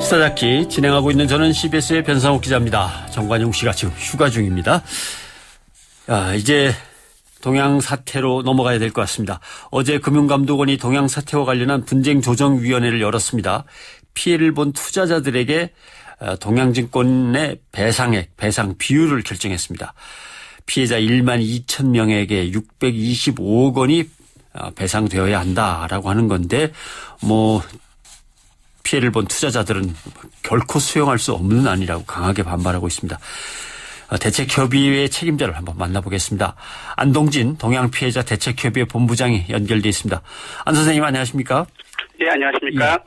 시사잡기 진행하고 있는 저는 CBS의 변상욱 기자입니다. 정관용 씨가 지금 휴가 중입니다. 이제 동양 사태로 넘어가야 될 것 같습니다. 어제 금융감독원이 동양 사태와 관련한 분쟁조정위원회를 열었습니다. 피해를 본 투자자들에게 동양증권의 배상액, 배상 비율을 결정했습니다. 피해자 1만 2천 명에게 625억 원이 배상되어야 한다라고 하는 건데 피해를 본 투자자들은 결코 수용할 수 없는 안이라고 강하게 반발하고 있습니다. 대책협의회 책임자를 한번 만나보겠습니다. 안동진 동양피해자 대책협의회 본부장이 연결돼 있습니다. 안 선생님 안녕하십니까? 네, 안녕하십니까?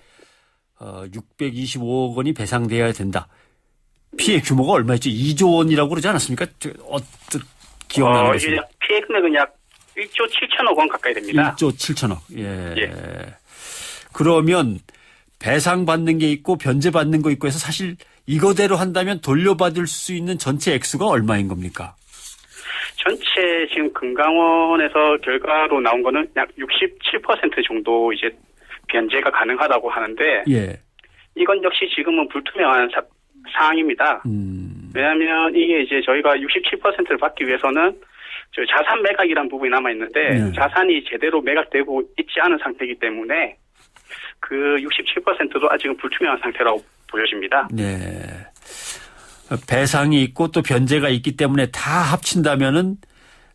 625억 원이 배상되어야 된다. 피해 규모가 얼마였죠? 2조 원이라고 그러지 않았습니까? 기억나는 것은. 피해 금액은 약 1조 7천억 원 가까이 됩니다. 1조 7천억. 예. 그러면 배상받는 게 있고 변제받는 거 있고 해서 사실 이거대로 한다면 돌려받을 수 있는 전체 액수가 얼마인 겁니까? 전체 지금 금강원에서 결과로 나온 거는 약 67% 정도 이제 변제가 가능하다고 하는데 예. 이건 역시 지금은 불투명한 사항입니다. 왜냐하면 이게 이제 저희가 67%를 받기 위해서는 자산 매각이라는 부분이 남아 있는데 자산이 제대로 매각되고 있지 않은 상태이기 때문에 그 67%도 아직은 불투명한 상태라고 보여집니다. 네. 배상이 있고 또 변제가 있기 때문에 다 합친다면은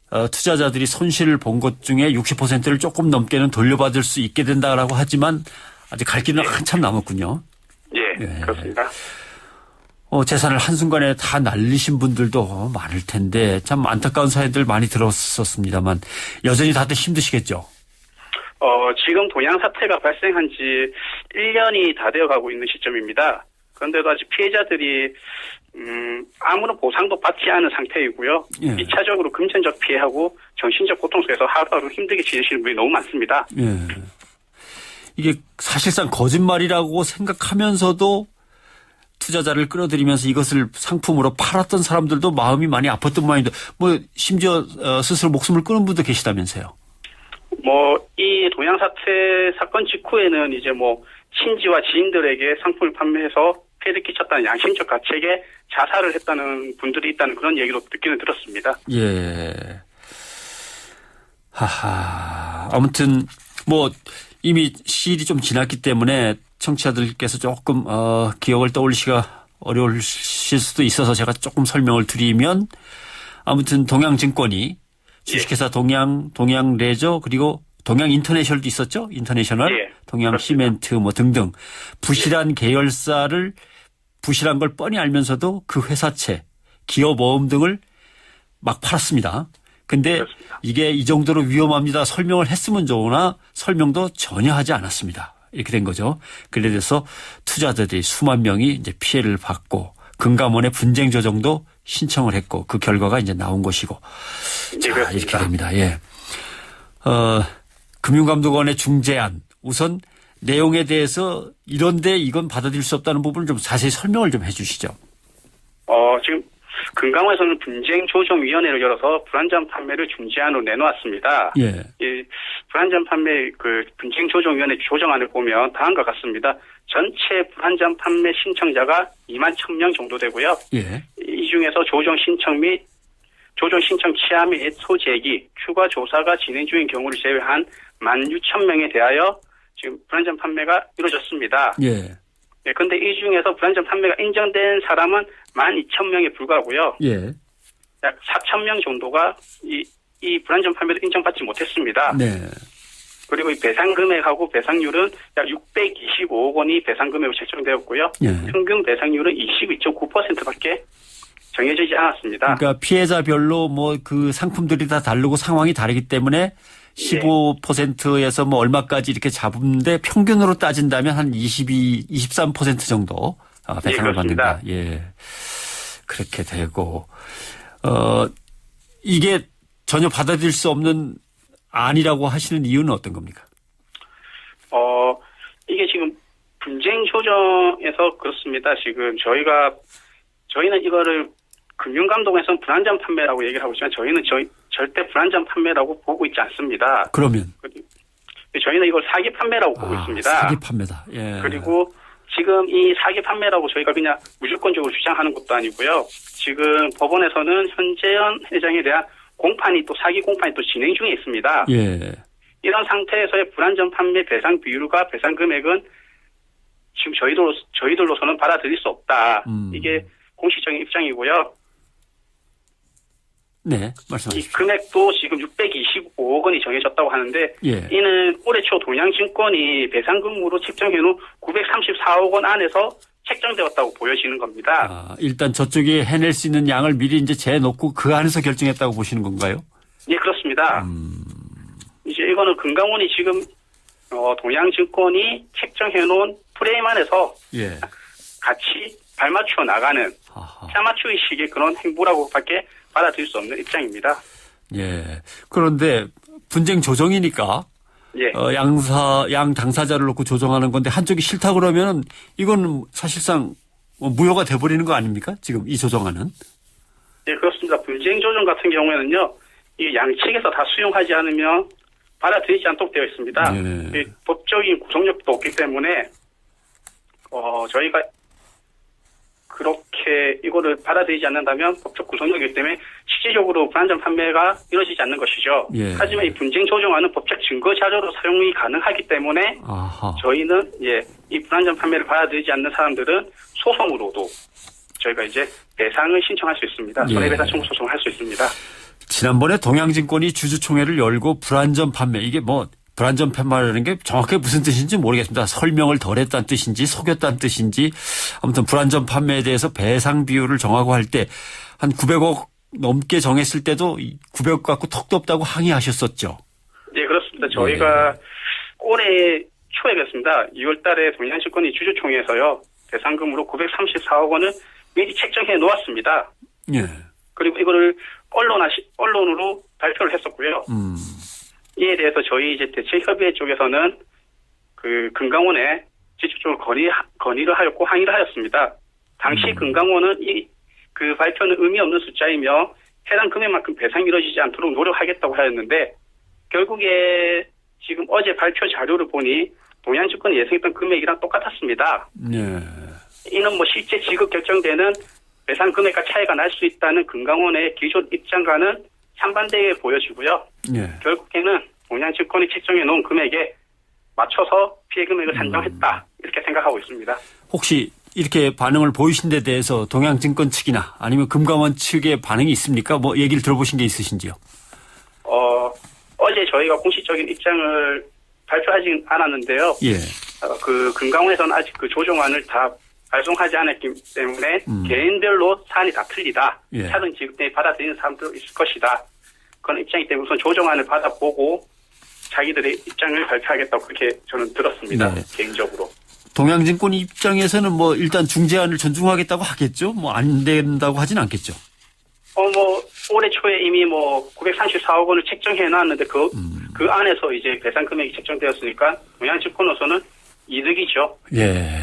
투자자들이 손실을 본 것 중에 60%를 조금 넘게는 돌려받을 수 있게 된다라고 하지만 아직 갈 길은 한참 남았군요. 예, 그렇습니다. 재산을 한순간에 다 날리신 분들도 많을 텐데 참 안타까운 사연들 많이 들었었습니다만 여전히 다들 힘드시겠죠? 지금 동양 사태가 발생한 지 1년이 다 되어가고 있는 시점입니다. 그런데도 아직 피해자들이 아무런 보상도 받지 않은 상태이고요. 예. 2차적으로 금전적 피해하고 정신적 고통 속에서 하루하루 힘들게 지내시는 분이 너무 많습니다. 예. 이게 사실상 거짓말이라고 생각하면서도 투자자를 끌어들이면서 이것을 상품으로 팔았던 사람들도 마음이 많이 아팠던 모양인데 심지어 스스로 목숨을 끊은 분도 계시다면서요. 이 동양 사태 사건 직후에는 이제 친지와 지인들에게 상품을 판매해서 피해를 끼쳤다는 양심적 가책에 자살을 했다는 분들이 있다는 그런 얘기도 듣기는 들었습니다. 예. 아무튼 이미 시일이 좀 지났기 때문에 청취자들께서 조금 기억을 떠올리기가 어려우실 수도 있어서 제가 조금 설명을 드리면 아무튼 동양증권이 주식회사 동양레저 그리고 동양인터내셔널도 있었죠. 인터내셔널, 예, 동양시멘트 등등 부실한 계열사를 부실한 걸 뻔히 알면서도 그 회사채, 기업어음 등을 막 팔았습니다. 근데 그렇습니다. 이게 이 정도로 위험합니다. 설명을 했으면 좋으나 설명도 전혀 하지 않았습니다. 이렇게 된 거죠. 그래서 투자자들이 수만 명이 이제 피해를 받고 금감원의 분쟁 조정도 신청을 했고 그 결과가 이제 나온 것이고 자, 이렇게 됩니다. 예. 금융감독원의 중재안 우선 내용에 대해서 이런데 이건 받아들일 수 없다는 부분을 좀 자세히 설명을 좀 해 주시죠. 지금 금강원에서는 분쟁조정위원회를 열어서 불안전 판매를 중재안으로 내놓았습니다. 예. 이 불안전 판매 분쟁조정위원회 조정안을 보면 다음과 같습니다. 전체 불안전 판매 신청자가 2만 1,000명 정도 되고요. 예. 이 중에서 조정 신청 취하 및 소재기, 추가 조사가 진행 중인 경우를 제외한 16,000명에 대하여 지금 불안전 판매가 이루어졌습니다. 예. 그런데 이 중에서 불안전 판매가 인정된 사람은 12,000명에 불과하고요. 예. 약 4,000명 정도가 이 불안전 판매를 인정받지 못했습니다. 네. 그리고 이 배상 금액하고 배상률은 약 625억 원이 배상 금액으로 책정되었고요. 예. 평균 배상률은 22.9%밖에 정해지지 않았습니다. 그러니까 피해자별로 그 상품들이 다 다르고 상황이 다르기 때문에 15%에서 얼마까지 이렇게 잡는데 평균으로 따진다면 한 23% 정도 배상을 받는다. 예. 그렇게 되고 이게 전혀 받아들일 수 없는 안이라고 하시는 이유는 어떤 겁니까? 이게 지금 분쟁 조정에서 그렇습니다. 지금 저희는 이거를 금융감독원에서는 불안전 판매라고 얘기를 하고 있지만 저희는 절대 불안전 판매라고 보고 있지 않습니다. 그러면? 저희는 이걸 사기 판매라고 보고 있습니다. 사기 판매다. 예. 그리고 지금 이 사기 판매라고 저희가 그냥 무조건적으로 주장하는 것도 아니고요. 지금 법원에서는 현재현 회장에 대한 공판이 또 사기 공판이 또 진행 중에 있습니다. 예. 이런 상태에서의 불안전 판매 배상 비율과 배상 금액은 지금 저희들로서는 받아들일 수 없다. 이게 공식적인 입장이고요. 네, 이 말씀하십시오. 금액도 지금 625억 원이 정해졌다고 하는데 예. 이는 올해 초 동양증권이 배상금으로 책정해놓은 934억 원 안에서 책정되었다고 보여지는 겁니다. 아, 일단 저쪽이 해낼 수 있는 양을 미리 이제 재놓고 그 안에서 결정했다고 보시는 건가요? 예, 그렇습니다. 이제 이거는 금강원이 지금 동양증권이 책정해놓은 프레임 안에서 예. 같이 발맞춰 나가는 아하. 짜맞추기식의 그런 행보라고밖에 받아들일 수 없는 입장입니다. 예. 그런데 분쟁 조정이니까 예. 양 당사자를 놓고 조정하는 건데 한쪽이 싫다 그러면은 이건 사실상 무효가 돼버리는 거 아닙니까? 지금 이 조정안은? 예, 그렇습니다. 분쟁 조정 같은 경우에는요, 이 양측에서 다 수용하지 않으면 받아들이지 않도록 되어 있습니다. 예. 이 법적인 구속력도 없기 때문에 저희가 그렇게 이거를 받아들이지 않는다면 법적 구속력이기 때문에 실질적으로 불안전 판매가 이루어지지 않는 것이죠. 예. 하지만 이 분쟁 조정안은 법적 증거 자료로 사용이 가능하기 때문에 아하. 저희는 이 불안전 판매를 받아들이지 않는 사람들은 소송으로도 저희가 이제 배상을 신청할 수 있습니다. 예. 손해배상 청구 소송을 할 수 있습니다. 지난번에 동양증권이 주주총회를 열고 불안전 판매 이게 뭐 불안전 판매라는 게 정확하게 무슨 뜻인지 모르겠습니다. 설명을 덜 했다는 뜻인지 속였다는 뜻인지 아무튼 불안전 판매에 대해서 배상 비율을 정하고 할 때 한 900억 넘게 정했을 때도 900억 갖고 턱도 없다고 항의하셨었죠. 네, 그렇습니다. 저희가 올해 초에 그랬습니다. 2월 달에 동양증권이 주주총회에서요. 배상금으로 934억 원을 미리 책정해 놓았습니다. 예. 그리고 이거를 언론으로 발표를 했었고요. 이에 대해서 저희 이제 대책협의회 쪽에서는 그 금강원에 직접적으로 건의를 하였고 항의를 하였습니다. 당시 금강원은 그 발표는 의미 없는 숫자이며 해당 금액만큼 배상이 이루어지지 않도록 노력하겠다고 하였는데 결국에 지금 어제 발표 자료를 보니 동양증권이 예상했던 금액이랑 똑같았습니다. 예. 이는 뭐 실제 지급 결정되는 배상 금액과 차이가 날 수 있다는 금강원의 기존 입장과는 상반되게 보여지고요. 예. 결국에는 동양증권이 책정해 놓은 금액에 맞춰서 피해 금액을 산정했다. 이렇게 생각하고 있습니다. 혹시 이렇게 반응을 보이신 데 대해서 동양증권 측이나 아니면 금감원 측의 반응이 있습니까? 뭐 얘기를 들어보신 게 있으신지요? 어제 저희가 공식적인 입장을 발표하지 않았는데요. 예. 그 금강원에서는 아직 그 조정안을 다 발송하지 않았기 때문에 개인별로 사안이 다 틀리다. 예. 차등 지급 때 받아들이는 사람도 있을 것이다. 그런 입장이기 때문에 우선 조정안을 받아보고 자기들의 입장을 발표하겠다고 그렇게 저는 들었습니다. 네. 개인적으로. 동양증권 입장에서는 뭐 일단 중재안을 존중하겠다고 하겠죠? 뭐 안 된다고 하진 않겠죠? 올해 초에 이미 934억 원을 책정해 놨는데 그 안에서 이제 배상 금액이 책정되었으니까 동양증권으로서는 이득이죠. 예.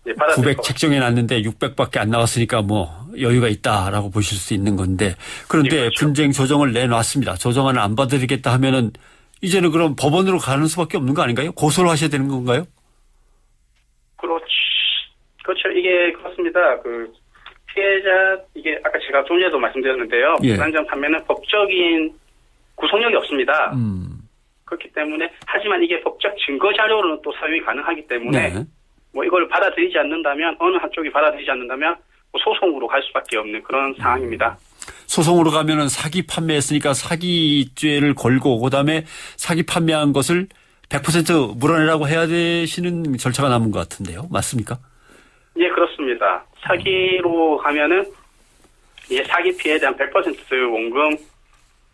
네, 받아들일 900 책정해 놨는데 600밖에 안 나왔으니까 뭐 여유가 있다라고 보실 수 있는 건데 그런데 네, 그렇죠. 분쟁 조정을 내놨습니다. 조정안을 안 받아들이겠다 하면은 이제는 그럼 법원으로 가는 수밖에 없는 거 아닌가요? 고소를 하셔야 되는 건가요? 그렇죠. 이게 그렇습니다. 그 피해자 이게 아까 제가 좀 전에도 말씀드렸는데요. 예. 불안전 판매는 법적인 구속력이 없습니다. 그렇기 때문에 하지만 이게 법적 증거 자료로는 또 사용이 가능하기 때문에 네. 이걸 받아들이지 않는다면 어느 한쪽이 받아들이지 않는다면 소송으로 갈 수밖에 없는 그런 상황입니다. 소송으로 가면은 사기 판매했으니까 사기죄를 걸고 그다음에 사기 판매한 것을 100% 물어내라고 해야 되시는 절차가 남은 것 같은데요. 맞습니까? 예, 그렇습니다. 사기로 가면은 이제 사기 피해에 대한 100% 원금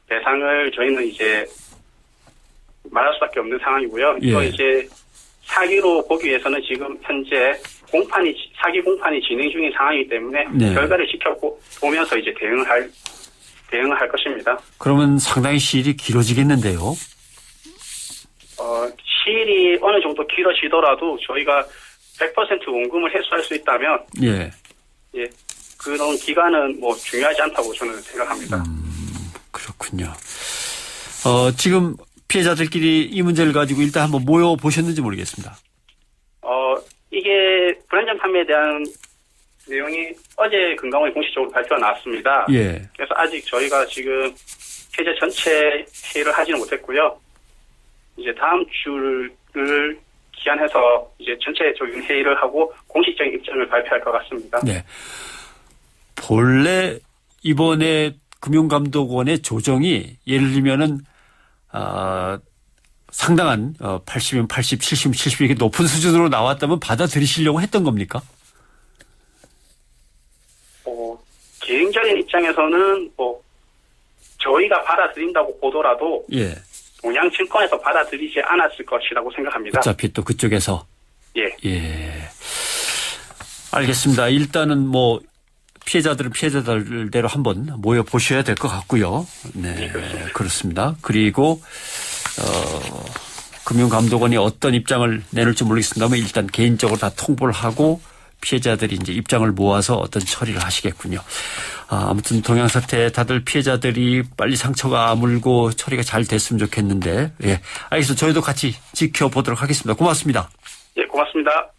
배상을 저희는 이제 말할 수밖에 없는 상황이고요. 이거 예. 이제 사기로 보기 위해서는 지금 현재 사기 공판이 진행 중인 상황이기 때문에 네. 결과를 지켜보면서 이제 대응을 할 것입니다. 그러면 상당히 시일이 길어지겠는데요. 시일이 어느 정도 길어지더라도 저희가 100% 원금을 회수할 수 있다면 예. 그런 기간은 중요하지 않다고 저는 생각합니다. 그렇군요. 지금 피해자들끼리 이 문제를 가지고 일단 한번 모여 보셨는지 모르겠습니다. 이게 이게 불안전 판매에 대한 내용이 어제 금감원이 공식적으로 발표가 나왔습니다. 예. 그래서 아직 저희가 지금 피해자 전체 회의를 하지는 못했고요. 이제 다음 주를 기한해서 이제 전체적인 회의를 하고 공식적인 입장을 발표할 것 같습니다. 네. 본래 이번에 금융감독원의 조정이 예를 들면은 상당한 80이면 80, 70, 70 이렇게 높은 수준으로 나왔다면 받아들이시려고 했던 겁니까? 개인적인 입장에서는 저희가 받아들인다고 보더라도 예. 동양증권에서 받아들이지 않았을 것이라고 생각합니다. 어차피 또 그쪽에서. 예. 예. 알겠습니다. 일단은 뭐 피해자들은 피해자들대로 한번 모여 보셔야 될 것 같고요. 네, 그렇습니다. 그리고 금융감독원이 어떤 입장을 내놓을지 모르겠습니다만 일단 개인적으로 다 통보를 하고 피해자들이 이제 입장을 모아서 어떤 처리를 하시겠군요. 아무튼 동양 사태 다들 피해자들이 빨리 상처가 아물고 처리가 잘 됐으면 좋겠는데, 예, 알겠습니다. 저희도 같이 지켜보도록 하겠습니다. 고맙습니다. 예, 고맙습니다.